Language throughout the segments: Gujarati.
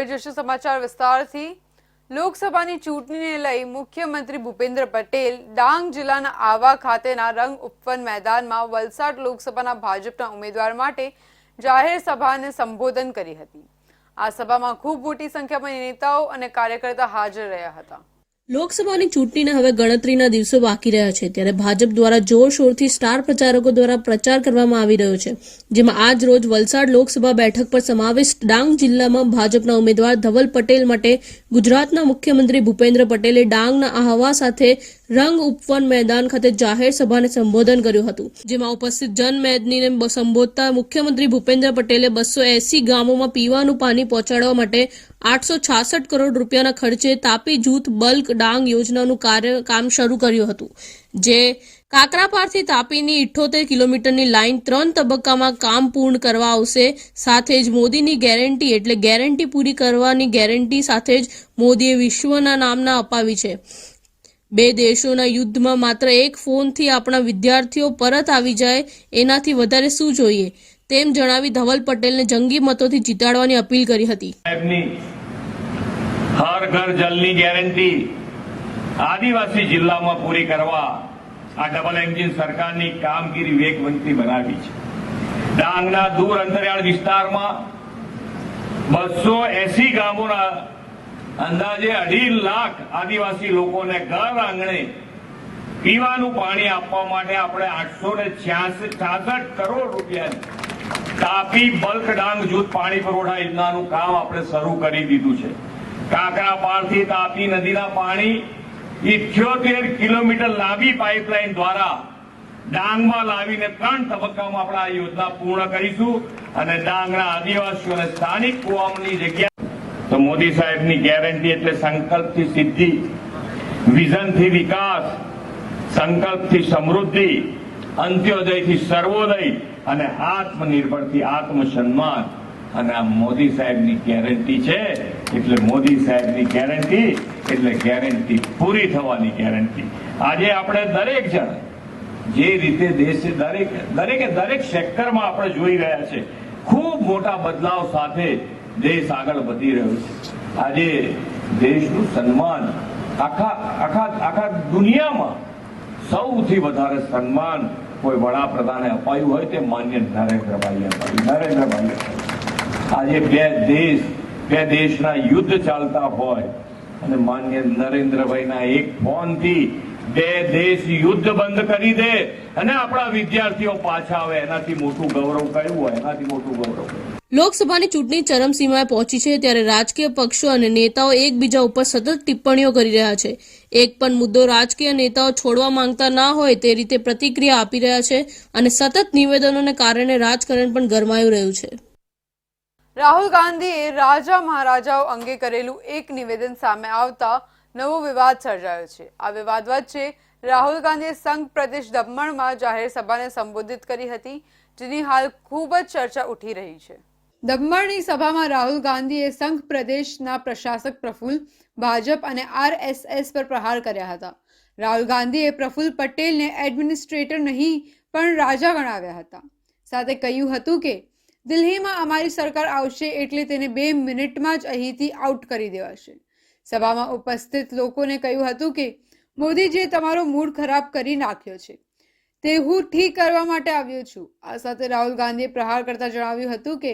હવે જોશું સમાચાર વિસ્તારથી। લોકસભાની ચૂંટણીને લઈ મુખ્યમંત્રી ભૂપેન્દ્ર પટેલ ડાંગ જિલ્લાના આવા ખાતેના રંગ ઉપવન મેદાનમાં વલસાડ લોકસભાના ભાજપના ઉમેદવાર માટે જાહેર સભાને સંબોધન કરી હતી। આ સભામાં ખૂબ મોટી સંખ્યામાં નેતાઓ અને કાર્યકર્તા હાજર રહ્યા હતા। લોકસભાની ચૂંટણીના હવે ગણતરીના દિવસો બાકી રહ્યા છે, ત્યારે ભાજપ દ્વારા જોરશોરથી સ્ટાર પ્રચારકો દ્વારા પ્રચાર કરવામાં આવી રહ્યો છે, જેમાં આજ રોજ વલસાડ લોકસભા બેઠક પર સમાવિષ્ટ ડાંગ જિલ્લામાં ભાજપના ઉમેદવાર ધવલ પટેલ માટે ગુજરાતના મુખ્યમંત્રી ભૂપેન્દ્ર પટેલે ડાંગના આહવા સાથે રંગ ઉપવન મેદાન ખાતે જાહેર સભાને સંબોધન કર્યું હતું, જેમાં ઉપસ્થિત જનમેદનીને સંબોધતા મુખ્યમંત્રી ભૂપેન્દ્ર પટેલે 280 ગામોમાં પીવાનું પાણી પહોંચાડવા માટે 866 કરોડ રૂપિયાના ખર્ચે તાપી જૂથ બલ્ક ડાંગ યોજનાનું કામ શરૂ કર્યું હતું, જે કાકરાપારથી તાપીની 78 કિલોમીટરની લાઇન 3 તબક્કામાં કામ પૂર્ણ કરવા આવશે। સાથે જ મોદીની ગેરંટી એટલે ગેરંટી પૂરી કરવાની ગેરંટી સાથે જ મોદીએ વિશ્વના નામના અપાવી છે। બે દેશોના યુદ્ધમાં માત્ર એક ફોનથી આપણા વિદ્યાર્થીઓ પરત આવી જાય એનાથી વધારે શું જોઈએ, તેમ જણાવી ધવલ પટેલને જંગી મતોથી જીતાડવાની અપીલ કરી હતી। હર ઘર જલની ગેરંટી આદિવાસી જિલ્લામાં પૂરી કરવા આ ડબલ એન્જિન સરકારની કામગીરી વેગવંતી બનાવી છે। ડાંગના દૂર અંતરિયાળ વિસ્તારમાં 280 ગામોના અંદાજે 2.5 લાખ આદિવાસી લોકોને ઘર આંગણે પીવાનું પાણી આપવા માટે આપણે 866 કરોડ રૂપિયાની તાપી બલ્ક ડાંગ જૂથ પાણી પુરવઠા યોજનાનું કામ આપણે શરૂ કરી દીધું છે। કાકરાપારથી તાપી નદીના પાણી 78 કિલોમીટર લાંબી પાઇપલાઇન દ્વારા ડાંગમાં લાવીને 3 તબક્કામાં આપણે આ યોજના પૂર્ણ કરીશું અને ડાંગના આદિવાસીઓને સ્થાનિક કુવાની જગ્યા तो मोदी साहेब ની ગેરંટી એટલે સંકલ્પથી સિદ્ધિ, વિઝનથી વિકાસ, સંકલ્પથી સમૃદ્ધિ, અંત્યોદયથી સર્વોદય અને આત્મનિર્ભરથી આત્મસન્માન। અને આ મોદી સાહેબની ગેરંટી છે એટલે મોદી સાહેબની ગેરંટી એટલે ગેરંટી પૂરી થવાની ગેરંટી। આજે આપણે દરેક જણ જે રીતે દેશે દરેક સેક્ટરમાં આપણે જોઈ રહ્યા છે, ખૂબ મોટા બદલાવ સાથે દેશ આગળ વધી રહ્યો છે। આજે દેશનું સન્માન આખા દુનિયામાં સૌથી વધારે સન્માન કોઈ વડાપ્રધાને અપાયું હોય તે માન્ય નરેન્દ્રભાઈએ અપાયું। આજે બે દેશના યુદ્ધ ચાલતા હોય અને માન્ય નરેન્દ્રભાઈના એક ફોનથી બે દેશ યુદ્ધ બંધ કરી દે અને આપણા વિદ્યાર્થીઓ પાછા આવે, એનાથી મોટું ગૌરવ કયું હોય? એનાથી મોટું ગૌરવ। લોકસભાની ચૂંટણી ચરમસીમાએ પહોંચી છે, ત્યારે રાજકીય પક્ષો અને નેતાઓ એકબીજા ઉપર સતત ટિપ્પણીઓ કરી રહ્યા છે। એક પણ મુદ્દો રાજકીય નેતાઓ છોડવા માંગતા ના હોય તે રીતે પ્રતિક્રિયા આપી રહ્યા છે અને સતત નિવેદનોને કારણે રાજકારણ પણ ગરમાયું રહ્યું છે। રાહુલ ગાંધીએ રાજા મહારાજાઓ અંગે કરેલું એક નિવેદન સામે આવતા નવો વિવાદ સર્જાયો છે। આ વિવાદ વચ્ચે રાહુલ ગાંધીએ સંઘ પ્રદેશ દમણમાં જાહેર સભાને સંબોધિત કરી હતી, જેની હાલ ખૂબ જ ચર્ચા ઉઠી રહી છે। દમણની સભામાં રાહુલ ગાંધીએ સંઘ પ્રદેશના પ્રશાસક પ્રફુલ્લ, ભાજપ અને RSS પર પ્રહાર કર્યા હતા। રાહુલ ગાંધીએ પ્રફુલ્લ પટેલને એડમિનિસ્ટ્રેટર નહીં પણ રાજા ગણાવ્યા હતા। સાથે કહ્યું હતું કે દિલ્હીમાં અમારી સરકાર આવશે એટલે તેને 2 મિનિટમાં જ અહીંથી આઉટ કરી દેવાશે। સભામાં ઉપસ્થિત લોકોને કહ્યું હતું કે મોદીજીએ તમારો મૂડ ખરાબ કરી નાખ્યો છે, તે હું ઠીક કરવા માટે આવ્યો છું। આ સાથે રાહુલ ગાંધીએ પ્રહાર કરતા જણાવ્યું હતું કે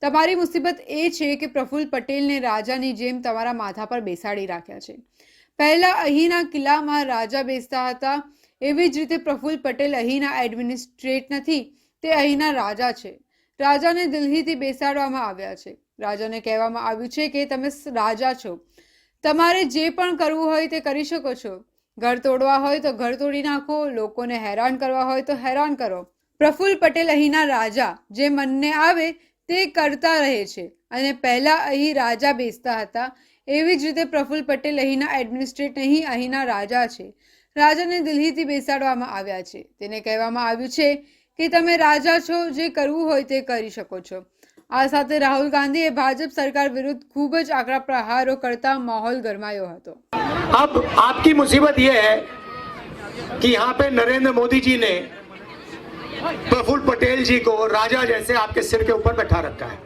તમારી મુસીબત એ છે કે પ્રફુલ્લ પટેલને રાજાની જેમ તમારા માથા પર બેસાડી રાખ્યા છે। પહેલા અહીંના કિલ્લામાં રાજા બેસતા હતા, એવી જ રીતે પ્રફુલ્લ પટેલ અહીંના એડમિનિસ્ટ્રેટ નથી, તે અહીંના રાજા છે। રાજાને દિલ્હીથી બેસાડવામાં આવ્યા છે। રાજાને કહેવામાં આવ્યું છે કે તમે રાજા છો, તમારે જે પણ કરવું હોય તે કરી શકો છો। ઘર તોડવા હોય તો ઘર તોડી નાખો, લોકોને હેરાન કરવા હોય તો હેરાન કરો। પ્રફુલ્લ પટેલ અહીંના રાજા જે મનને આવે તે કરતા રહે છે અને પહેલા અહીં રાજા બેસતા હતા, એવી જ રીતે પ્રફુલ્લ પટેલ અહીંના એડમિનિસ્ટ્રેટ નહીં, અહીંના રાજા છે। રાજાને દિલ્હીથી બેસાડવામાં આવ્યા છે। તેને કહેવામાં આવ્યું છે કે તમે રાજા છો, જે કરવું હોય તે કરી શકો છો। આ સાથે રાહુલ ગાંધીએ ભાજપ સરકાર વિરુદ્ધ ખૂબ જ આકરા પ્રહારો કરતા માહોલ ગરમાયો હતો। अब आपकी मुसीबत यह है कि यहाँ पे नरेंद्र मोदी जी ने प्रफुल्ल पटेल जी को राजा जैसे आपके सिर के ऊपर बैठा रखा है।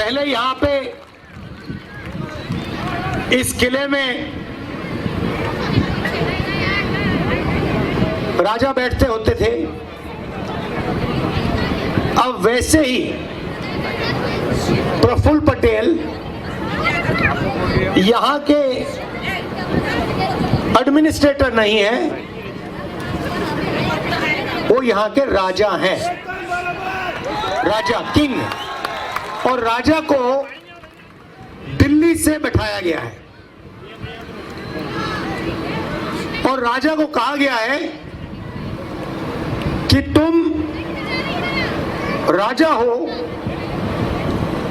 पहले यहाँ पे इस किले में राजा बैठते होते थे, अब वैसे ही प्रफुल्ल पटेल यहाँ के एडमिनिस्ट्रेटर नहीं है, वो यहाँ के राजा हैं, राजा किंग। और राजा को दिल्ली से बैठाया गया है और राजा को कहा गया है कि तुम राजा हो,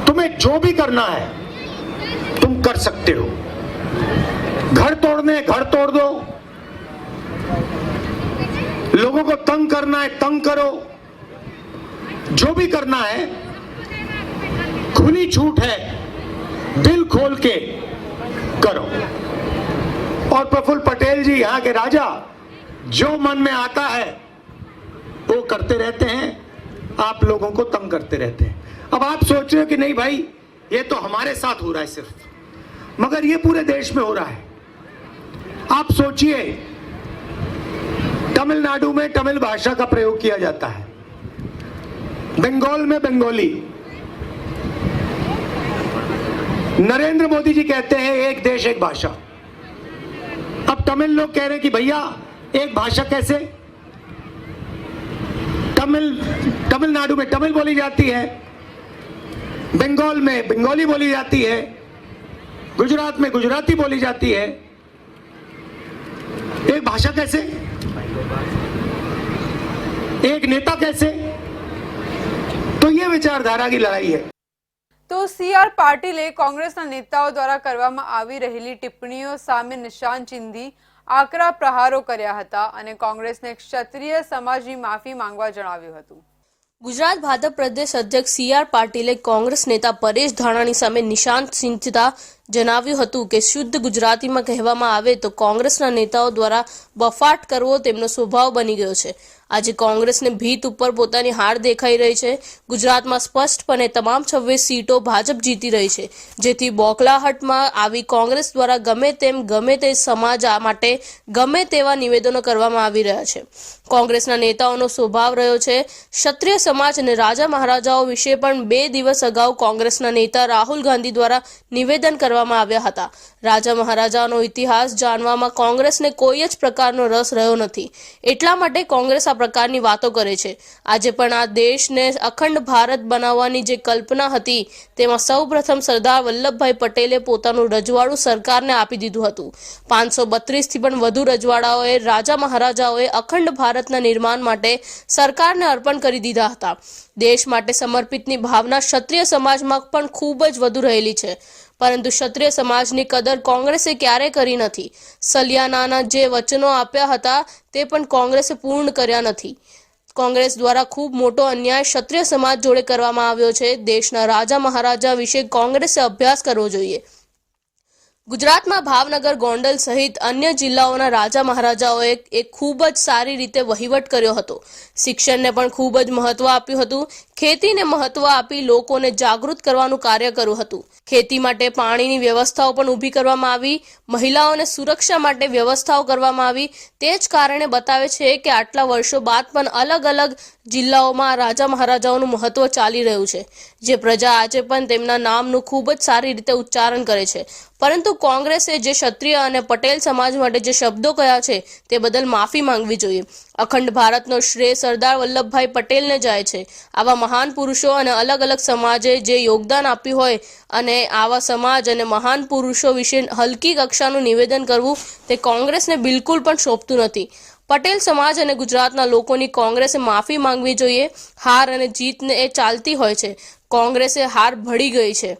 तुम्हें जो भी करना है तुम कर सकते हो। घर तोड़ने घर तोड़ दो, लोगों को तंग करना है तंग करो, जो भी करना है खुली छूट है, दिल खोल के करो। और प्रफुल्ल पटेल जी यहाँ के राजा जो मन में आता है वो करते रहते हैं, आप लोगों को तंग करते रहते हैं। अब आप सोच रहे हो कि नहीं भाई ये तो हमारे साथ हो रहा है सिर्फ, मगर ये पूरे देश में हो रहा है। आप सोचिए, तमिलनाडु में तमिल भाषा का प्रयोग किया जाता है, बंगाल में बंगाली। नरेंद्र मोदी जी कहते हैं एक देश एक भाषा। अब तमिल लोग कह रहे हैं कि भैया एक भाषा कैसे? तमिलनाडु में तमिल बोली जाती है, बंगाल में बंगाली बोली जाती है, गुजरात में गुजराती बोली जाती है, एक भाषा कैसे? एक नेता कैसे? तो ये विचारधारा की लड़ाई है। તો CR પાટીલે કોંગ્રેસના નેતાઓ દ્વારા કરવામાં આવી રહેલી ટિપ્પણીઓ સામે નિશાન ચીંધી આકરા પ્રહારો કર્યા હતા અને કોંગ્રેસને ક્ષત્રિય સમાજની માફી માંગવા જણાવ્યું હતું। ગુજરાત ભાજપ પ્રદેશ અધ્યક્ષ CR પાટીલે કોંગ્રેસ નેતા પરેશ ધાનાણી સામે નિશાન ચીંધતા જણાવ્યું હતું કે શુદ્ધ ગુજરાતીમાં કહેવામાં આવે તો કોંગ્રેસના નેતાઓ દ્વારા બફાટ કરવો તેમનો સ્વભાવ બની ગયો છે। આજે કોંગ્રેસને ભીત ઉપર પોતાની હાર દેખાઈ રહી છે। ગુજરાતમાં સ્પષ્ટપણે તમામ 26 સીટો ભાજપ જીતી રહી છે, જેથી બોખલાહટમાં આવી કોંગ્રેસ દ્વારા ગમે તે સમાજ માટે ગમે તેવા નિવેદનો કરવામાં આવી રહ્યા છે। કોંગ્રેસના નેતાઓનો સ્વભાવ રહ્યો છે ક્ષત્રિય સમાજ અને રાજા મહારાજાઓ વિશે પણ 2 દિવસ અગાઉ કોંગ્રેસના નેતા રાહુલ ગાંધી દ્વારા નિવેદન કરવામાં આવ્યા હતા। રાજા મહારાજાનો ઇતિહાસ જાણવામાં કોંગ્રેસને કોઈ જ પ્રકારનો રસ રહ્યો નથી, એટલા માટે કોંગ્રેસ આ પ્રકારની વાતો કરે છે। આજે પણ આ દેશને અખંડ ભારત બનાવવાની જે કલ્પના હતી તેમાં સૌપ્રથમ સરદાર વલ્લભભાઈ પટેલે પોતાનું રજવાડું સરકારને આપી દીધું હતું। 532 થી પણ વધુ રજવાડાઓએ રાજા મહારાજાઓએ અખંડ ભારતના નિર્માણ માટે સરકારને અર્પણ કરી દીધા હતા। દેશ માટે સમર્પિતની ભાવના ક્ષત્રિય સમાજમાં પણ ખૂબ જ વધુ રહેલી છે, પરંતુ ક્ષત્રિય સમાજની કદર કોંગ્રેસે ક્યારે કરી નથી। સલિયાનાના જે વચનો આપ્યા હતા તે પણ કોંગ્રેસે પૂર્ણ કર્યા નથી। કોંગ્રેસ દ્વારા ખૂબ મોટો અન્યાય ક્ષત્રિય સમાજ જોડે કરવામાં આવ્યો છે। દેશના રાજા મહારાજા વિશે કોંગ્રેસે અભ્યાસ કરવો જોઈએ। ગુજરાતમાં ભાવનગર, ગોંડલ સહિત અન્ય જિલ્લાઓના રાજા મહારાજાઓએ એક ખૂબ જ સારી રીતે વહીવટ કર્યો હતો। શિક્ષણને પણ ખૂબ જ મહત્વ આપ્યું હતું। ખેતીને મહત્વ આપી લોકોને જાગૃત કરવાનું કાર્ય કર્યું હતું। ખેતી માટે પાણીની વ્યવસ્થાઓ પણ ઊભી કરવામાં આવી। મહિલાઓને સુરક્ષા માટે વ્યવસ્થાઓ કરવામાં આવી। તે જ કારણે બતાવે છે કે આટલા વર્ષો બાદ પણ અલગ અલગ જિલ્લાઓમાં રાજા મહારાજાઓનું મહત્વ ચાલી રહ્યું છે, જે પ્રજા આજે પણ તેમના નામનું ખૂબ જ સારી રીતે ઉચ્ચારણ કરે છે। પરંતુ કોંગ્રેસે જે ક્ષત્રિય અને પટેલ સમાજ માટે જે શબ્દો કહ્યા છે તે બદલ માફી માંગવી જોઈએ। અખંડ ભારતનો શ્રેય સરદાર વલ્લભભાઈ પટેલને જાય છે। આવા મહાન પુરુષો અને અલગ અલગ સમાજે જે યોગદાન આપ્યું હોય અને આવા સમાજ અને મહાન પુરુષો વિશે હલકી કક્ષાનું નિવેદન કરવું તે કોંગ્રેસને બિલકુલ પણ શોભતું નથી। પટેલ સમાજ અને ગુજરાતના લોકોની કોંગ્રેસે માફી માંગવી જોઈએ। હાર અને જીતને એ ચાલતી હોય છે। કોંગ્રેસે હાર ભળી ગઈ છે,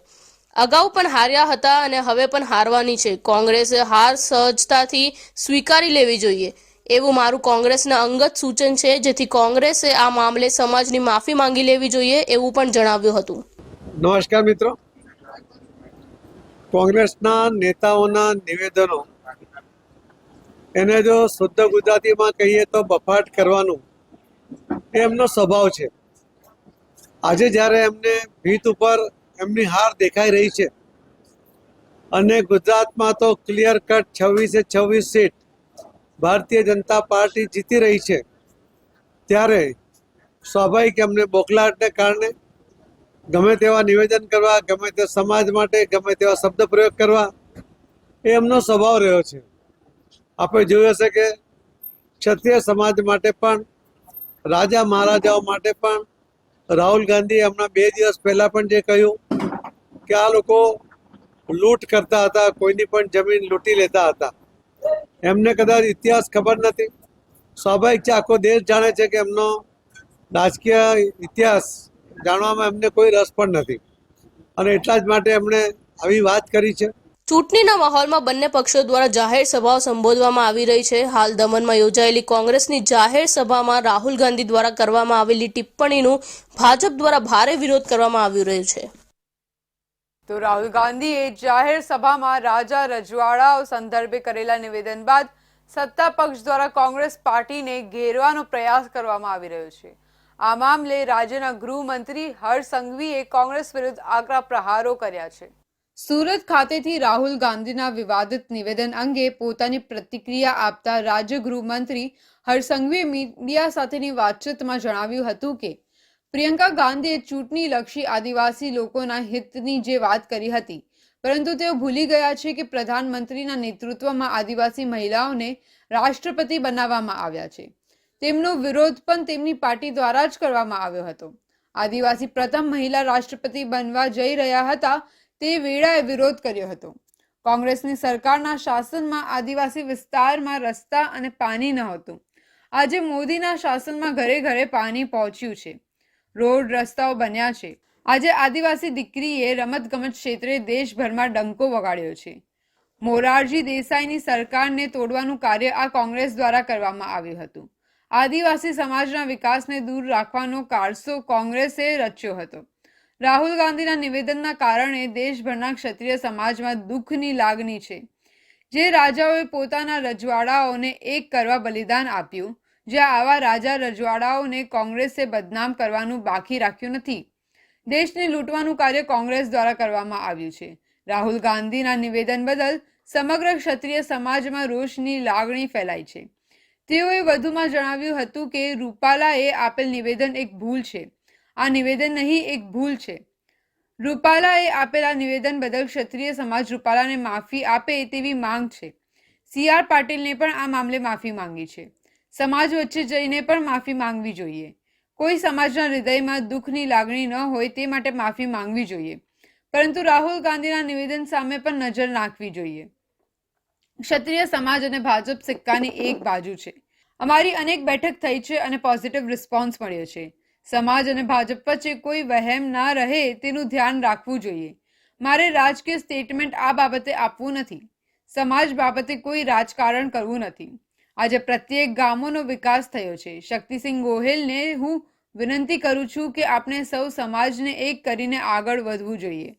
અગાઉ પણ હાર્યા હતા અને હવે પણ હારવાની છે। કોંગ્રેસે હાર સહજતાથી સ્વીકારી લેવી જોઈએ એવું મારું કોંગ્રેસના અંગત સૂચન છે, જેથી કોંગ્રેસે આ મામલે સમાજની માફી માંગી લેવી જોઈએ એવું પણ જણાવ્યું હતું। નમસ્કાર મિત્રો, કોંગ્રેસના નેતાઓના નિવેદનો એને જો શુદ્ધ ગુજરાતીમાં કહીએ તો બફાટ કરવાનું એ એમનો સ્વભાવ છે। આજે જ્યારે એમને ભીત ઉપર એમની હાર દેખાઈ રહી છે અને ગુજરાતમાં તો clear cut 26 seat Bharatiya Janata party જીતી રહી છે, ત્યારે સ્વાભાવિક એમને બોખલાહટને કારણે ગમે તેવા નિવેદન કરવા, ગમે તે સમાજ માટે ગમે તેવા શબ્દ પ્રયોગ કરવા એ એમનો સ્વભાવ રહ્યો છે. આપણે જોયું હશે કે ક્ષત્રિય સમાજ માટે પણ, રાજા મહારાજાઓ માટે પણ રાહુલ ગાંધીએ હમણાં 2 દિવસ પહેલા પણ જે કહ્યું કે આ લોકો લૂંટ કરતા હતા, કોઈની પણ જમીન લૂંટી લેતા હતા. એમને કદાચ ઇતિહાસ ખબર નથી. સ્વાભાવિક છે, આખો દેશ જાણે છે કે એમનો રાજકીય ઇતિહાસ જાણવામાં એમને કોઈ રસ પણ નથી અને એટલા જ માટે એમણે આવી વાત કરી છે. ચૂંટણીના માહોલમાં બંને પક્ષો દ્વારા જાહેર સભાઓ સંબોધવામાં આવી રહી છે. હાલ દમણમાં યોજાયેલી કોંગ્રેસની જાહેર સભામાં રાહુલ ગાંધી દ્વારા કરવામાં આવેલી ટિપ્પણીનું ભાજપ દ્વારા ભારે વિરોધ કરવામાં આવી રહ્યો છે. તો રાહુલ ગાંધીએ જાહેર સભામાં રાજા રજવાડાઓ સંદર્ભે કરેલા નિવેદન બાદ સત્તા પક્ષ દ્વારા કોંગ્રેસ પાર્ટીને ઘેરવાનો પ્રયાસ કરવામાં આવી રહ્યો છે. આ મામલે રાજ્યના ગૃહમંત્રી હર્ષ સંઘવીએ કોંગ્રેસ વિરુદ્ધ આકરા પ્રહારો કર્યા છે. સુરત ખાતેથી રાહુલ ગાંધીના વિવાદિત નિવેદન અંગે પોતાની પ્રતિક્રિયા આપતા રાજ્ય ગૃહમંત્રી હર્ષ સંઘવીએ મીડિયા સાથેની વાતચીતમાં જણાવ્યું હતું કે પ્રિયંકા ગાંધીએ ચૂંટણીલક્ષી આદિવાસી લોકોના હિતની જે વાત કરી હતી, પરંતુ તેઓ ભૂલી ગયા છે કે પ્રધાનમંત્રીના નેતૃત્વમાં આદિવાસી મહિલાઓને રાષ્ટ્રપતિ બનાવવામાં આવ્યા છે. તેમનો વિરોધ પણ તેમની પાર્ટી દ્વારા જ કરવામાં આવ્યો હતો. આદિવાસી પ્રથમ મહિલા રાષ્ટ્રપતિ બનવા જઈ રહ્યા હતા તે વેળાએ વિરોધ કર્યો હતો. કોંગ્રેસની સરકારના શાસનમાં આદિવાસી વિસ્તારમાં રસ્તા અને પાણી નહોતું. આજે મોદીના શાસનમાં ઘરે ઘરે પાણી પહોંચ્યું છે, રોડ રસ્તાઓ બન્યા છે. આજે આદિવાસી દીકરીએ રમતગમત ક્ષેત્રે દેશભરમાં ડંકો વગાડ્યો છે. મોરારજી દેસાઈની સરકારને તોડવાનું કાર્ય આ કોંગ્રેસ દ્વારા કરવામાં આવ્યું હતું. આદિવાસી સમાજના વિકાસને દૂર રાખવાનો કારસો કોંગ્રેસે રચ્યો હતો. રાહુલ ગાંધીના નિવેદનના કારણે દેશભરના ક્ષત્રિય સમાજમાં દુઃખની લાગણી છે. જે રાજાઓએ પોતાના રજવાડાઓને એક કરવા બલિદાન આપ્યું, જ્યાં આવા રાજા રજવાડાઓને કોંગ્રેસે બદનામ કરવાનું બાકી રાખ્યું નથી. દેશને લૂંટવાનું કાર્ય કોંગ્રેસ દ્વારા કરવામાં આવ્યું છે. રાહુલ ગાંધીના નિવેદન બદલ સમગ્ર ક્ષત્રિય સમાજમાં રોષની લાગણી ફેલાઈ છે. તેઓએ વધુમાં જણાવ્યું હતું કે રૂપાલાએ આપેલ નિવેદન એક ભૂલ છે. આ નિવેદન નહીં, એક ભૂલ છે. રૂપાલાએ આપેલા નિવેદન બદલ ક્ષત્રિય સમાજ રૂપાલાને માફી આપે તેવી માંગ છે. CR પાટીલને પણ આ મામલે માફી માંગી છે. સમાજ વચ્ચે જઈને પણ માફી માંગવી જોઈએ. કોઈ સમાજના હૃદયમાં દુઃખની લાગણી ન હોય તે માટે માફી માંગવી જોઈએ, પરંતુ રાહુલ ગાંધીના નિવેદન સામે પણ નજર નાખવી જોઈએ. ક્ષત્રિય સમાજ અને ભાજપ સિક્કાની એક બાજુ છે. અમારી અનેક બેઠક થઈ છે અને પોઝિટિવ રિસ્પોન્સ મળ્યો છે. સમાજ અને ભાજપ વચ્ચે કોઈ વહેમ ના રહે તેનું ધ્યાન રાખવું જોઈએ. મારે રાજકીય સ્ટેટમેન્ટ આ બાબતે આપવું નથી. સમાજ બાબતે કોઈ રાજકારણ કરવું નથી. આજે પ્રત્યેક ગામોનો વિકાસ થયો છે. શક્તિસિંહ ગોહિલને હું વિનંતી કરું છું કે આપણે સૌ સમાજને એક કરીને આગળ વધવું જોઈએ.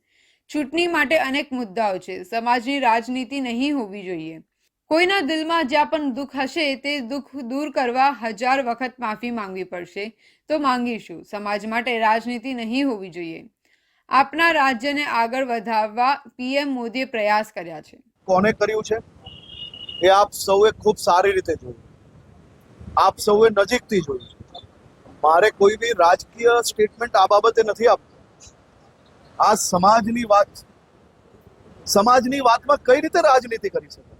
ચૂંટણી માટે અનેક મુદ્દાઓ છે. સમાજની રાજનીતિ નહીં હોવી જોઈએ. કોઈના દિલમાં જ્યાં પણ દુઃખ હશે તે દુઃખ દૂર કરવા 1000 વખત માફી માંગવી પડશે તો માંગીશું. સમાજ માટે રાજનીતિ નહીં હોવી જોઈએ. આપના રાજ્યને આગળ વધારવા PM મોદીએ પ્રયાસ કર્યા છે. કોને કર્યું છે એ આપ સૌએ ખૂબ સારી રીતે જોયું, આપ સૌએ નજીકથી જોયું. મારે કોઈ બી રાજકીય સ્ટેટમેન્ટ આ બાબતે નથી આપવું. આ સમાજની વાત છે. સમાજની વાતમાં કઈ રીતે રાજનીતિ કરી શકાય?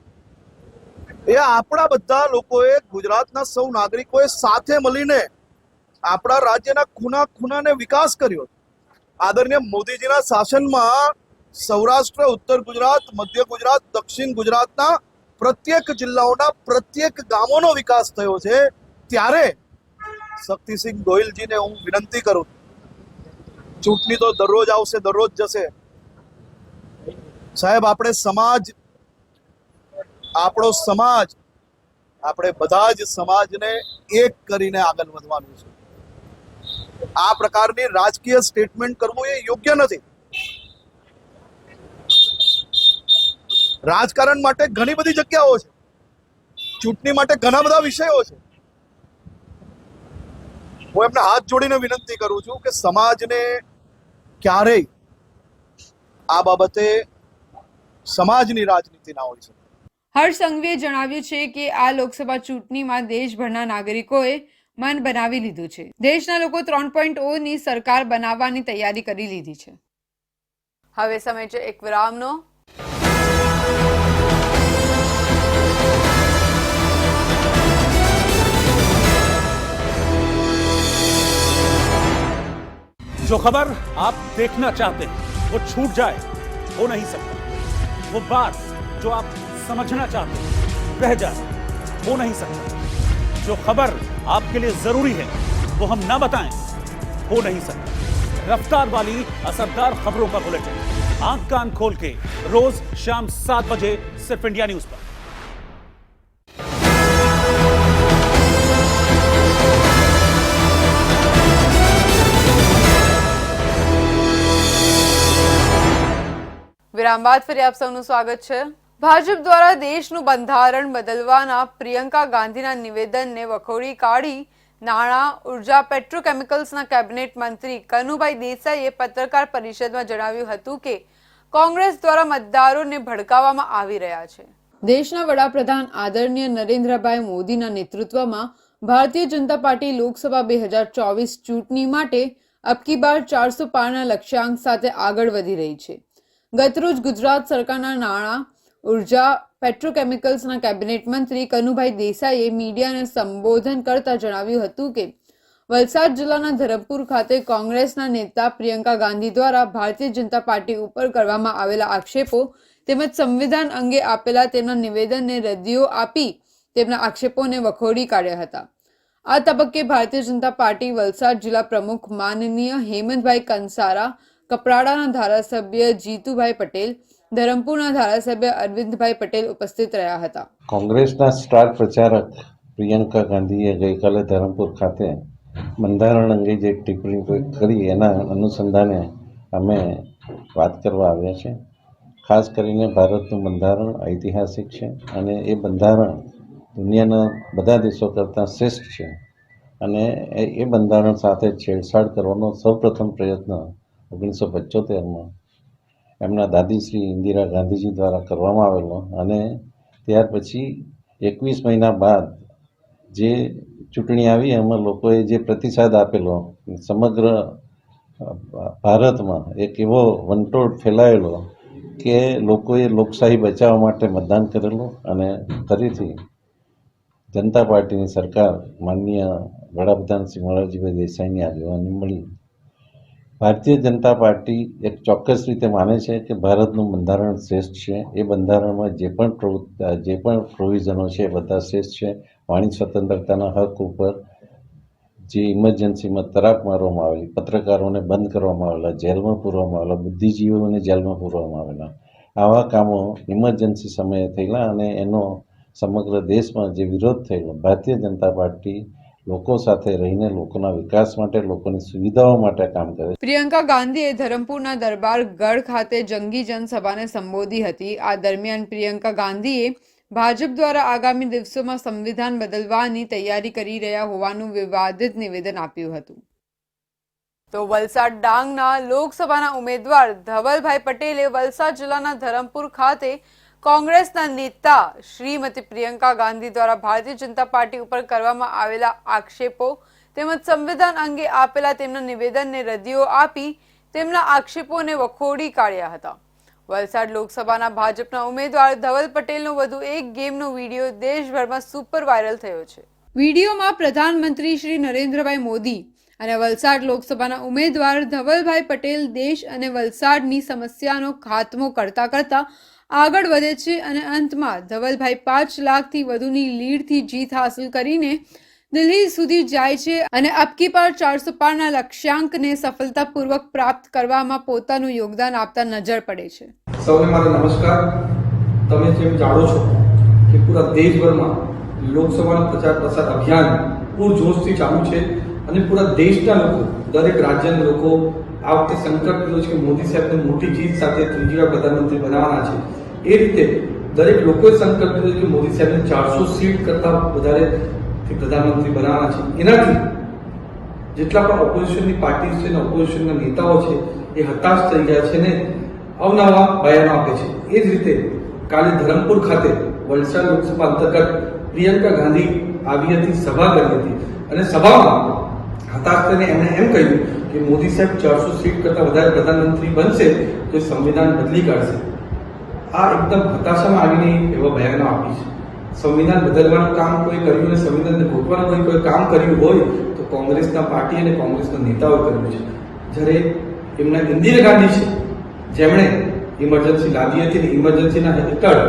એ આપણા બધા લોકોએ, ગુજરાતના સૌ નાગરિકોએ સાથે મળીને આપણા રાજ્યના ખૂણાને વિકાસ કર્યો. આદરણીય મોદીજીના શાસનમાં સૌરાષ્ટ્ર, ઉત્તર ગુજરાત, મધ્ય ગુજરાત, દક્ષિણ ગુજરાતના પ્રત્યેક જિલ્લાઓના પ્રત્યેક ગામોનો વિકાસ થયો છે. ત્યારે શક્તિસિંહ ગોહિલજીને હું વિનંતી કરું, ચૂંટણી તો દરરોજ આવશે, દરરોજ જશે. સાહેબ, આપણો સમાજ, આપણે બધા જ સમાજને એક કરીને આગળ વધવાનું છે. આ પ્રકારની રાજકીય સ્ટેટમેન્ટ કરવું એ યોગ્ય નથી. રાજકારણ માટે ઘણી બધી જગ્યાઓ છે, ચૂંટણી માટે ઘણા બધા વિષયો છે. હું એમને હાથ જોડીને વિનંતી કરું છું કે સમાજને ક્યારેય આ બાબતે સમાજની રાજનીતિ ના હોઈ શકે. હર્ષ સંઘવીએ જણાવ્યું છે કે આ લોકસભા ચૂંટણીમાં દેશભરના નાગરિકોએ મન બનાવી લીધું છે. દેશના લોકો 3.0ની સરકાર બનાવવાની તૈયારી કરી લીધી છે. હવે સમય છે એક વિરામનો. जो खबर आप देखना चाहते हैं वो छूट जाए हो नहीं सकता, वो बात जो आप समझना चाहते हैं रह जाए हो नहीं सकता, जो खबर आपके लिए जरूरी है वो हम ना बताएं हो नहीं सकता। रफ्तार वाली असरदार खबरों का बुलेटिन आंख कान खोल के रोज शाम 7 बजे सिर्फ इंडिया न्यूज पर। વિરામ બાદ ફરી આપ સૌનું સ્વાગત છે. ભાજપ દ્વારા દેશનું બંધારણ બદલવાના પ્રિયંકા ગાંધીના નિવેદનને વખોડી કાઢી નાણાં, ઉર્જા, પેટ્રોકેમિકલ્સના કેબિનેટ મંત્રી કનુભાઈ દેસાઈએ પત્રકાર પરિષદમાં જણાવ્યું હતું કે કોંગ્રેસ દ્વારા મતદારોને ભડકાવવામાં આવી રહ્યા છે. દેશના વડાપ્રધાન આદરણીય નરેન્દ્રભાઈ મોદીના નેતૃત્વમાં ભારતીય જનતા પાર્ટી લોકસભા 2024 ચૂંટણી માટે અબકી બાર 400 પારના લક્ષ્યાંક સાથે આગળ વધી રહી છે. ગતરોજ ગુજરાત સરકારના નાણાં, ઉર્જા, પેટ્રોકેમિકલ્સના કેબિનેટ મંત્રી કનુભાઈ દેસાઈએ મીડિયાને સંબોધન કરતા જણાવ્યું હતું કે વલસાડ જિલ્લાના ધરમપુર ખાતે કોંગ્રેસના નેતા પ્રિયંકા ગાંધી દ્વારા ભારતીય જનતા પાર્ટી ઉપર કરવામાં આવેલા આક્ષેપો તેમજ સંવિધાન અંગે આપેલા તેમના નિવેદનને રદ્દીઓ આપી તેમના આક્ષેપોને વખોડી કાઢ્યા હતા. આ તબક્કે ભારતીય જનતા પાર્ટી વલસાડ જિલ્લા પ્રમુખ માનનીય હેમંતભાઈ કંસારા, કપરાડાના ધારાસભ્ય જીતુભાઈ પટેલ, ધરમપુરના ધારાસભ્ય અરવિંદભાઈ પટેલ ઉપસ્થિત રહ્યા હતા. કોંગ્રેસના સ્ટાર પ્રચારક પ્રિયંકા ગાંધીએ ગઈકાલે ધરમપુર ખાતે બંધારણ અંગે જે ટિપ્પણી કરી એના અનુસંધાને અમે વાત કરવા આવ્યા છે. ખાસ કરીને ભારતનું બંધારણ ઐતિહાસિક છે અને એ બંધારણ દુનિયાના બધા દેશો કરતાં શ્રેષ્ઠ છે અને એ બંધારણ સાથે છેડછાડ કરવાનો સૌપ્રથમ પ્રયત્ન 1975માં એમના દાદી શ્રી ઇન્દિરા ગાંધીજી દ્વારા કરવામાં આવેલો અને ત્યાર પછી 21 મહિના બાદ જે ચૂંટણી આવી એમાં લોકોએ જે પ્રતિસાદ આપેલો સમગ્ર ભારતમાં એક એવો વંટોળ ફેલાયેલો કે લોકોએ લોકશાહી બચાવવા માટે મતદાન કરેલું અને ફરીથી જનતા પાર્ટીની સરકાર માનનીય વડાપ્રધાન શ્રી મોરારજીભાઈ દેસાઈની આગેવાની મળી. ભારતીય જનતા પાર્ટી એક ચોક્કસ રીતે માને છે કે ભારતનું બંધારણ શ્રેષ્ઠ છે. એ બંધારણમાં જે પણ પ્રોવિઝનો છે એ બધા શ્રેષ્ઠ છે. વાણી સ્વતંત્રતાના હક ઉપર જે ઇમરજન્સીમાં તરાપ મારવામાં આવેલી, પત્રકારોને બંધ કરવામાં આવેલા, જેલમાં પૂરવામાં આવેલા, બુદ્ધિજીવીઓને જેલમાં પૂરવામાં આવેલા, આવા કામો ઇમરજન્સી સમયે થયેલા અને એનો સમગ્ર દેશમાં જે વિરોધ થયેલો, ભારતીય જનતા પાર્ટી લોકો સાથે રહીને લોકોના વિકાસ માટે, લોકોની સુવિધાઓ માટે કામ કરે. પ્રિયંકા ગાંધીએ ધરમપુરના દરબાર ગઢ ખાતે જંગી જનસભાને સંબોધી હતી. આ દરમિયાન પ્રિયંકા ગાંધીએ ભાજપ દ્વારા આગામી દિવસોમાં સંવિધાન બદલવાની તૈયારી કરી રહ્યા હોવાનું વિવાદિત નિવેદન આપ્યું હતું. તો વલસાડ ડાંગના લોકસભાના ઉમેદવાર ધવલભાઈ પટેલે વલસાડ જિલ્લાના ધરમપુર ખાતે કોંગ્રેસના નેતા શ્રીમતી પ્રિયંકા ગાંધી દ્વારા ભારતીય જનતા પાર્ટી ઉપર કરવામાં આવેલા આક્ષેપો તેમજ સંવિધાન અંગે આપેલા તેમના નિવેદનને રદ્દીઓ આપી તેમના આક્ષેપોને વખોડી કાઢ્યા હતા. વલસાડ લોકસભાના ભાજપના ઉમેદવાર ધવલ પટેલનો વધુ એક ગેમનો વિડીયો દેશભરમાં સુપર વાયરલ થયો છે. વિડીયોમાં પ્રધાનમંત્રી શ્રી નરેન્દ્રભાઈ મોદી અને વલસાડ લોકસભાના ઉમેદવાર ધવલભાઈ પટેલ દેશ અને વલસાડની સમસ્યાનો ખાત્મો કરતા કરતા આગળ વધે છે અને અંતમાં ધવલભાઈ 5 લાખથી વધુની લીડથી જીત હાંસલ કરીને દિલ્હી સુધી જાય છે અને અબકી બાર 400 પારના લક્ષ્યાંકને સફળતાપૂર્વક પ્રાપ્ત કરવામાં પોતાનું યોગદાન આપતા નજર પડે છે. સૌને મારા નમસ્કાર. તમે જેમ જાણો છો કે પૂરા દેશભરમાં લોકસભાના પ્રચાર પ્રસાર અભિયાન પૂરજોશથી ચાલુ છે અને પૂરા દેશના લોકો, દરેક રાજ્યના લોકો આ વખતે સંકલ્પ લીધો છે કે મોદી સાહેબને મોટી જીત સાથે ત્રીજી વાર પ્રધાનમંત્રી બનાવવાના છે. એ રીતે દરેક લોકોએ સંકલ્પ લીધો કે મોદી સાહેબને 400 સીટ કરતાં વધારે પ્રધાનમંત્રી બનાવવાના છે. એનાથી જેટલા પણ ઓપોઝિશનની પાર્ટી છે અને ઓપોઝિશનના નેતાઓ છે એ હતાશ થઈ ગયા છે ને અવનવા બયાનો આપે છે. એ જ રીતે કાલે ધરમપુર ખાતે વલસાડ લોકસભા અંતર્ગત પ્રિયંકા ગાંધી આવી હતી, સભા કરી હતી અને સભામાં હતાશ થઈને એમણે એમ કહ્યું કે મોદી સાહેબ 400 સીટ કરતાં વધારે પ્રધાનમંત્રી બનશે તો સંવિધાન બદલી કાઢશે. આ એકદમ હતાશામાં આવીને એવા બયાનો આપી છે. સંવિધાન બદલવાનું કામ કોઈ કર્યું અને સંવિધાનને ઘોટવાનું કોઈ કામ કર્યું હોય તો કોંગ્રેસના પાર્ટી અને કોંગ્રેસના નેતાઓ કર્યું છે. જ્યારે એમના ઇન્દિરા ગાંધી છે જેમણે ઇમરજન્સી લાદી હતી અને ઇમરજન્સીના હેઠળ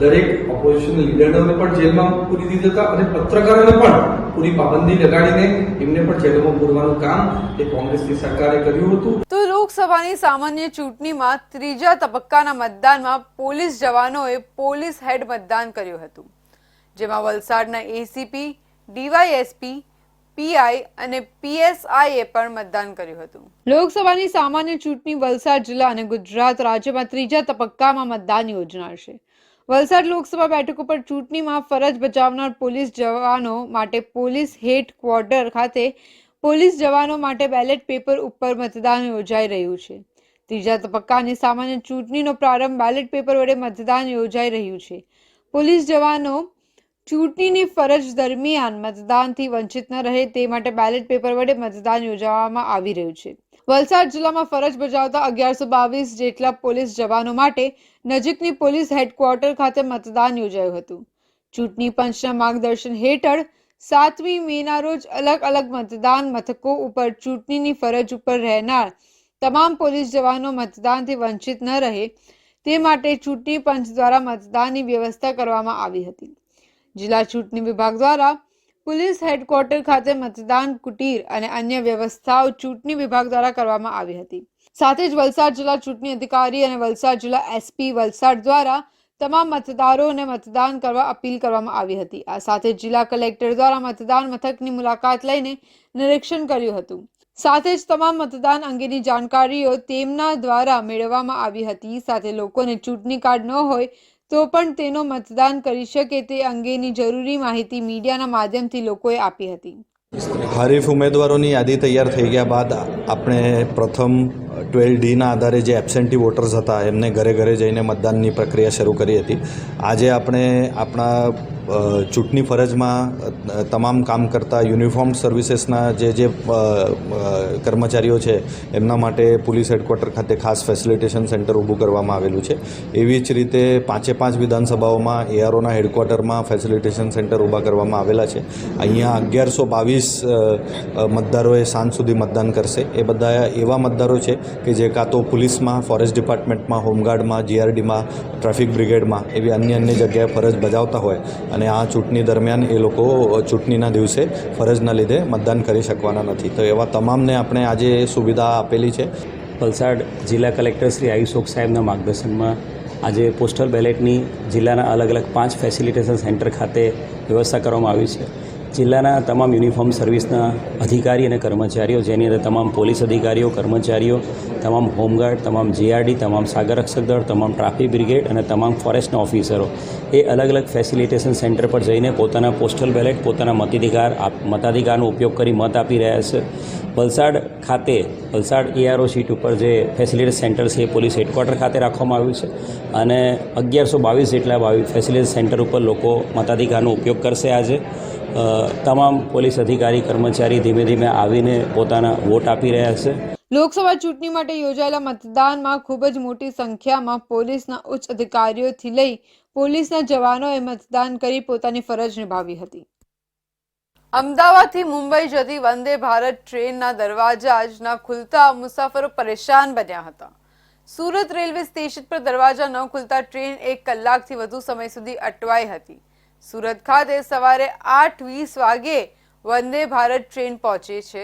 દરેક ઓપોઝિશન લીડરોને પણ જેલમાં પૂરી દીધા હતા અને પત્રકારોને પણ પૂરી પાબંદી લગાડીને એમને પણ જેલમાં પૂરવાનું કામ એ કોંગ્રેસની સરકારે કર્યું હતું. તો લોકસભાની સામાન્ય ચૂંટણીમાં ત્રીજા તબક્કાના મતદાનમાં પોલીસ જવાનોએ પોલીસ હેડ મતદાન કર્યું હતું, જેમાં વલસાડના એસીપી, ડીવાયએસપી, પીઆઈ અને પીએસઆઈએ પણ મતદાન કર્યું હતું. લોકસભાની સામાન્ય ચૂંટણી વલસાડ જિલ્લા અને ગુજરાત રાજ્યમાં ત્રીજા તબક્કામાં મતદાન યોજાનાર છે. વલસાડ લોકસભા બેઠક ઉપર ચૂંટણીમાં ફરજ બજાવનાર પોલીસ જવાનો માટે પોલીસ હેડક્વાર્ટર ખાતે પોલીસ જવાનો માટે બેલેટ પેપર ઉપર મતદાન યોજાઈ રહ્યું છે. ત્રીજા તબક્કાની સામાન્ય ચૂંટણીનો પ્રારંભ બેલેટ પેપર વડે મતદાન યોજાઈ રહ્યું છે. પોલીસ જવાનો ચૂંટણીની ફરજ દરમિયાન મતદાનથી વંચિત ન રહે તે માટે બેલેટ પેપર વડે મતદાન યોજવામાં આવી રહ્યું છે. વલસાડ જિલ્લામાં ફરજ બજાવતા 1122 જેટલા પોલીસ જવાનો માટે નજીકની પોલીસ હેડક્વાર્ટર ખાતે મતદાન યોજાયું હતું. ચૂંટણી પંચના માર્ગદર્શન હેઠળ 7મી મેના રોજ અલગ અલગ મતદાન મથકો ઉપર ચૂંટણીની ફરજ ઉપર રહેનાર તમામ પોલીસ જવાનો મતદાનથી વંચિત ન રહે તે માટે ચૂંટણી પંચ દ્વારા મતદાનની વ્યવસ્થા કરવામાં આવી હતી. જિલ્લા ચૂંટણી વિભાગ દ્વારા પોલીસ હેડક્વાર્ટર ખાતે મતદાન કુટીર અને અન્ય વ્યવસ્થાઓ ચૂંટણી વિભાગ દ્વારા કરવામાં આવી હતી. સાથે જ વલસાડ જિલ્લા ચૂંટણી અધિકારી અને વલસાડ જિલ્લા એસપી વલસાડ દ્વારા તમામ મતદારોને મતદાન કરવા અપીલ કરવામાં આવી હતી. આ સાથે જિલ્લા કલેક્ટર દ્વારા મતદાન મથકની મુલાકાત લઈને નિરીક્ષણ કર્યું હતું. સાથે જ તમામ મતદાન અંગેની જાણકારીઓ તેમના દ્વારા મેળવવામાં આવી હતી. સાથે લોકોને ચૂંટણી કાર્ડ ન હોય તો પણ તેનો મતદાન કરી શકે તે અંગેની જરૂરી માહિતી મીડિયાના માધ્યમથી લોકોએ આપી હતી. હરીફ ઉમેદવારોની યાદી તૈયાર થઈ ગયા બાદ આપણે પ્રથમ 12Dના આધારે જે એબસેન્ટી વોટર્સ હતા એમને ઘરે ઘરે જઈને મતદાનની પ્રક્રિયા શરૂ કરી હતી. આજે આપણે આપણા ચૂંટણી ફરજમાં તમામ કામ કરતા યુનિફોર્મ સર્વિસીસના જે કર્મચારીઓ છે એમના માટે પોલીસ હેડક્વાર્ટર ખાતે ખાસ ફેસિલિટેશન સેન્ટર ઊભું કરવામાં આવેલું છે. એવી જ રીતે 5 વિધાનસભાઓમાં એઆરઓના હેડક્વાર્ટરમાં ફેસિલિટેશન સેન્ટર ઊભા કરવામાં આવેલા છે. અહીંયા 1122 મતદારોએ સાંજ સુધી મતદાન કરશે. એ બધા એવા મતદારો છે કે જે કાં તો પોલીસમાં, ફોરેસ્ટ ડિપાર્ટમેન્ટમાં, હોમગાર્ડમાં, જીઆરડીમાં, ટ્રાફિક બ્રિગેડમાં એવી અન્ય જગ્યાએ ફરજ બજાવતા હોય અને આ ચૂંટણી દરમિયાન એ લોકો ચૂંટણીના દિવસે ફરજના લીધે મતદાન કરી શકવાના નથી. તો એવા તમામને આપણે આજે સુવિધા આપેલી છે. વલસાડ જિલ્લા કલેક્ટર શ્રી આયુષ ઓક સાહેબના માર્ગદર્શનમાં આજે પોસ્ટલ બેલેટની જિલ્લાના અલગ અલગ 5 ફેસિલિટેશન સેન્ટર ખાતે વ્યવસ્થા કરવામાં આવી છે. જિલ્લાના તમામ યુનિફોર્મ સર્વિસના અધિકારી અને કર્મચારીઓ, જેની અંદર તમામ પોલીસ અધિકારીઓ, કર્મચારીઓ, તમામ હોમગાર્ડ, તમામ જીઆરડી, તમામ સાગર રક્ષક દળ, તમામ ટ્રાફિક બ્રિગેડ અને તમામ ફોરેસ્ટના ઓફિસરો એ અલગ અલગ ફેસિલિટેશન સેન્ટર પર જઈને પોતાના પોસ્ટલ બેલેટ, પોતાના મતાધિકારનો ઉપયોગ કરી મત આપી રહ્યા છે. વલસાડ ખાતે વલસાડ એઆરઓ સીટ ઉપર જે ફેસિલિટી સેન્ટર છે એ પોલીસ હેડક્વાર્ટર ખાતે રાખવામાં આવ્યું છે અને 1122 જેટલા ફેસિલિટી સેન્ટર ઉપર લોકો મતાધિકારનો ઉપયોગ કરશે. આજે તમામ પોલીસ અધિકારી, કર્મચારી ધીમે ધીમે આવીને પોતાના વોટ આપી રહ્યા છે. લોકસભા ચૂંટણી માટે યોજાયેલા મતદાનમાં ખૂબ જ મોટી સંખ્યામાં પોલીસના ઉચ્ચ અધિકારીઓથી લઈ પોલીસના જવાનોએ મતદાન કરી પોતાની ફરજ નિભાવી હતી. અમદાવાદથી મુંબઈ જતી વંદે ભારત ટ્રેનના દરવાજા જ ન ખુલતા મુસાફરો પરેશાન બન્યા હતા. સુરત રેલવે સ્ટેશન પર દરવાજા ન ખુલતા ટ્રેન 1 કલાકથી વધુ સમય સુધી અટવાઈ હતી. સુરત ખાતે સવારે 8:20 વાગે વંદે ભારત ટ્રેન પહોંચે છે,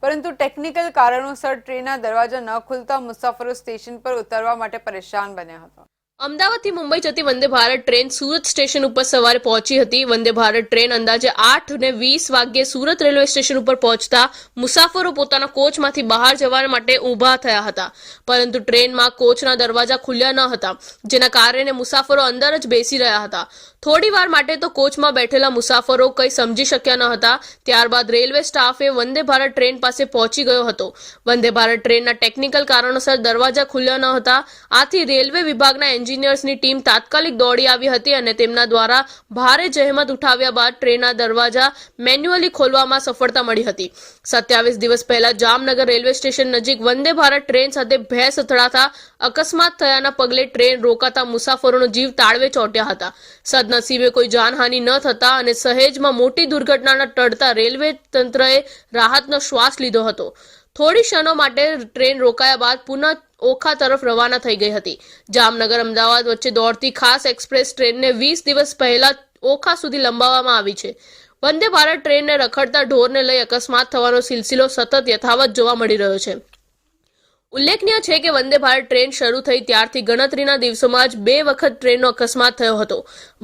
પરંતુ ટેકનિકલ કારણોસર ટ્રેનના દરવાજા ન ખુલતા મુસાફરો સ્ટેશન પર ઉતરવા માટે પરેશાન બન્યા હતા. અમદાવાદથી મુંબઈ જતી વંદે ભારત ટ્રેન સુરત સ્ટેશન ઉપર સવારે પહોંચી હતી. વંદે ભારત ટ્રેન અંદાજે 8:20 વાગ્યે સુરત રેલવે સ્ટેશન ઉપર પહોંચતા મુસાફરો પોતાના કોચમાંથી બહાર જવા માટે ઊભા થયા હતા, પરંતુ ટ્રેનમાં કોચના દરવાજા ખુલ્યા ન હતા, જેના કારણે મુસાફરો અંદર જ બેસી રહ્યા હતા. થોડી વાર માટે તો કોચમાં બેઠેલા મુસાફરો કંઈ સમજી શક્યા ન હતા. ત્યારબાદ રેલવે સ્ટાફે વંદે ભારત ટ્રેન પાસે પહોંચી ગયો હતો. વંદે ભારત ટ્રેનના ટેકનિકલ કારણોસર દરવાજા ખુલ્યા ન હતા. આથી રેલવે વિભાગના એન્જિનિયર્સની ટીમ તાત્કાલિક દોડી આવી હતી અને તેમના દ્વારા ભારે જહેમત ઉઠાવ્યા બાદ ટ્રેનના દરવાજા મેન્યુઅલી ખોલવામાં સફળતા મળી હતી. 27 દિવસ પહેલા જામનગર રેલવે સ્ટેશન નજીક વંદે ભારત ટ્રેન સાથે ભેંસ અથડાતા અકસ્માત થયાના પગલે ટ્રેન રોકાતા મુસાફરોનો જીવ તાળવે ચોંટ્યા હતા. સદનસીબે કોઈ જાનહાનિ ન થતા અને સહેજમાં મોટી દુર્ઘટનાના ટળતા રેલવે તંત્રએ રાહતનો શ્વાસ લીધો હતો. થોડી ક્ષણો માટે ટ્રેન રોકાયા બાદ પુનઃ ઓખા તરફ રવાના થઈ ગઈ હતી. જામનગર અમદાવાદ વચ્ચે દોડતી ખાસ એક્સપ્રેસ ટ્રેનને 20 દિવસ પહેલા ઓખા સુધી લંબાવવામાં આવી છે. વંદે ભારત ટ્રેનને રખડતા ઢોરને લઈ અકસ્માત થવાનો સિલસિલો સતત યથાવત જોવા મળી રહ્યો છે. ઉલ્લેખનીય છે કે વંદે ભારત ટ્રેન શરૂ થઈ ત્યારથી ગણતરીના દિવસોમાં જ 2 વખત ટ્રેનનો અકસ્માત થયો હતો.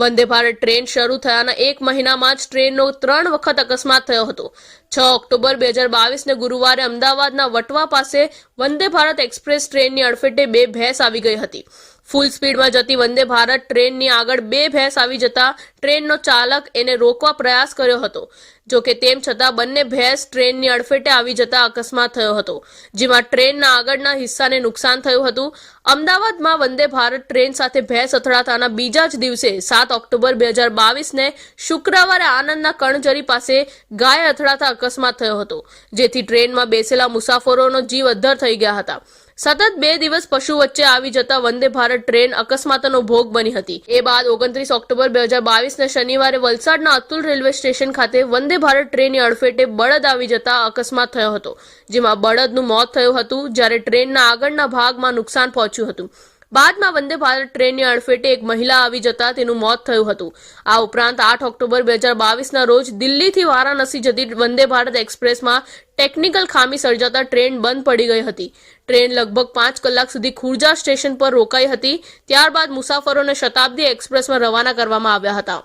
વંદે ભારત ટ્રેન શરૂ થયાના 1 મહિનામાં જ ટ્રેનનો 3 વખત અકસ્માત થયો હતો. 6 ઓક્ટોબર 2022ને ગુરુવારે અમદાવાદના વટવા પાસે વંદે ભારત એક્સપ્રેસ ટ્રેનની અડફેટે 2 ભેંસ આવી ગઈ હતી. ફૂલ સ્પીડમાં જતી વંદે ભારત ટ્રેનની આગળ 2 ભેંસ આવી જતા ટ્રેનનો ચાલક એને રોકવા પ્રયાસ કર્યો હતો. જો કે તેમ છતાં બંને ભેંસ ટ્રેનની અડફેટે આવી જતા અકસ્માત થયો હતો, જેમાં ટ્રેનના આગળના હિસ્સાને નુકસાન થયું હતું. અમદાવાદમાં વંદે ભારત ટ્રેન સાથે ભેંસ અથડાતાના બીજા જ દિવસે 7 ઓક્ટોબર 2022ને શુક્રવારે આણંદના કણજરી પાસે ગાય અથડાતા અકસ્માત થયો હતો, જેથી ટ્રેનમાં બેસેલા મુસાફરોનો જીવ અદ્ધર થઈ ગયા હતા. સતત 2 દિવસ પશુ વચ્ચે આવી જતા વંદે ભારત ટ્રેન અકસ્માતનો ભોગ બની હતી. એ બાદ 29 ઓક્ટોબર 2022ના શનિવારે વલસાડના અતુલ રેલવે સ્ટેશન ખાતે વંદે ભારત ટ્રેનની અડફેટે બળદ આવી જતા અકસ્માત થયો હતો, જેમાં બળદનું મોત થયું હતું, જ્યારે ટ્રેનના આગળના ભાગમાં નુકસાન પહોંચ્યું હતું. બાદમાં વંદે ભારત ટ્રેનની અડફેટે એક મહિલા આવી જતા તેનું મોત થયું હતું. આ ઉપરાંત 8 ઓક્ટોબર 2022ના રોજ દિલ્હીથી વારાણસી જતી વંદે ભારત એક્સપ્રેસમાં ટેકનિકલ ખામી સર્જાતા ટ્રેન બંધ પડી ગઈ હતી. ટ્રેન લગભગ 5 કલાક સુધી ખુર્જા સ્ટેશન પર રોકાઈ હતી. ત્યારબાદ મુસાફરોને શતાબ્દી એક્સપ્રેસમાં રવાના કરવામાં આવ્યા હતા.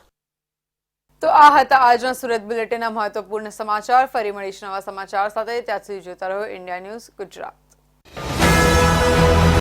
તો આ હતા આજના સુરત બુલેટિનના મહત્વપૂર્ણ સમાચાર. ફરી મળીશું નવા સમાચાર સાથે. ત્યાં સુધી જોતા રહો ઇન્ડિયા ન્યૂઝ ગુજરાત.